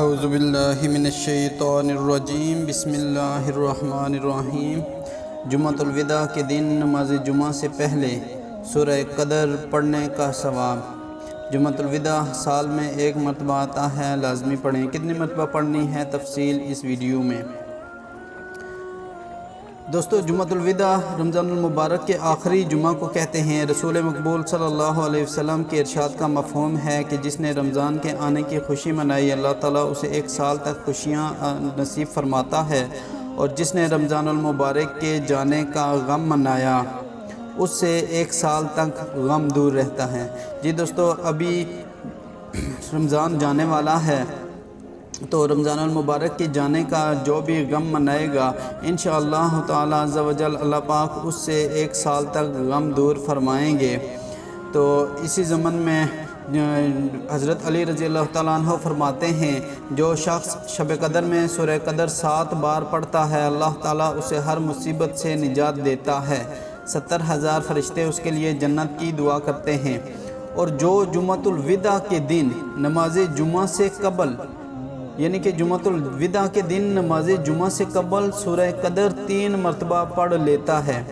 اعوذ باللہ من الشیطان الرجیم، بسم اللہ الرحمن الرحیم۔ جمعۃ الوداع کے دن نماز جمعہ سے پہلے سورہ قدر پڑھنے کا ثواب۔ جمعۃ الوداع سال میں ایک مرتبہ آتا ہے، لازمی پڑھیں۔ کتنی مرتبہ پڑھنی ہے، تفصیل اس ویڈیو میں۔ دوستو، جمعۃ الوداع رمضان المبارک کے آخری جمعہ کو کہتے ہیں۔ رسول مقبول صلی اللہ علیہ وسلم کے ارشاد کا مفہوم ہے کہ جس نے رمضان کے آنے کی خوشی منائی، اللہ تعالیٰ اسے ایک سال تک خوشیاں نصیب فرماتا ہے، اور جس نے رمضان المبارک کے جانے کا غم منایا اس سے ایک سال تک غم دور رہتا ہے۔ جی دوستو، ابھی رمضان جانے والا ہے، تو رمضان المبارک کے جانے کا جو بھی غم منائے گا، انشاءاللہ تعالی عز و جل اللہ پاک اس سے ایک سال تک غم دور فرمائیں گے۔ تو اسی ضمن میں حضرت علی رضی اللہ تعالیٰ عنہ فرماتے ہیں، جو شخص شب قدر میں سورہ قدر 7 بار پڑھتا ہے، اللہ تعالیٰ اسے ہر مصیبت سے نجات دیتا ہے۔ 70,000 فرشتے اس کے لیے جنت کی دعا کرتے ہیں۔ اور جو جمعۃ الوداع کے دن نماز جمعہ سے قبل، یعنی کہ جمعۃ الوداع کے دن نماز جمعہ سے قبل سورہ قدر 3 مرتبہ پڑھ لیتا ہے،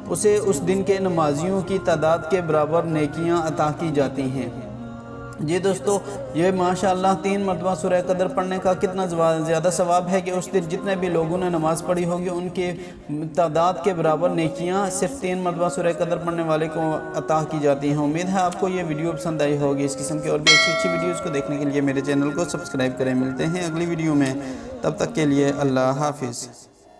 اسے اس دن کے نمازیوں کی تعداد کے برابر نیکیاں عطا کی جاتی ہیں۔ جی دوستو، یہ ماشاءاللہ 3 مرتبہ سورہ قدر پڑھنے کا کتنا زیادہ ثواب ہے کہ اس دن جتنے بھی لوگوں نے نماز پڑھی ہوگی ان کی تعداد کے برابر نیکیاں صرف 3 مرتبہ سورہ قدر پڑھنے والے کو عطا کی جاتی ہیں۔ امید ہے آپ کو یہ ویڈیو پسند آئی ہوگی۔ اس قسم کی اور بھی اچھی ویڈیوز کو دیکھنے کے لیے میرے چینل کو سبسکرائب کریں۔ ملتے ہیں اگلی ویڈیو میں، تب تک کے لیے اللہ حافظ۔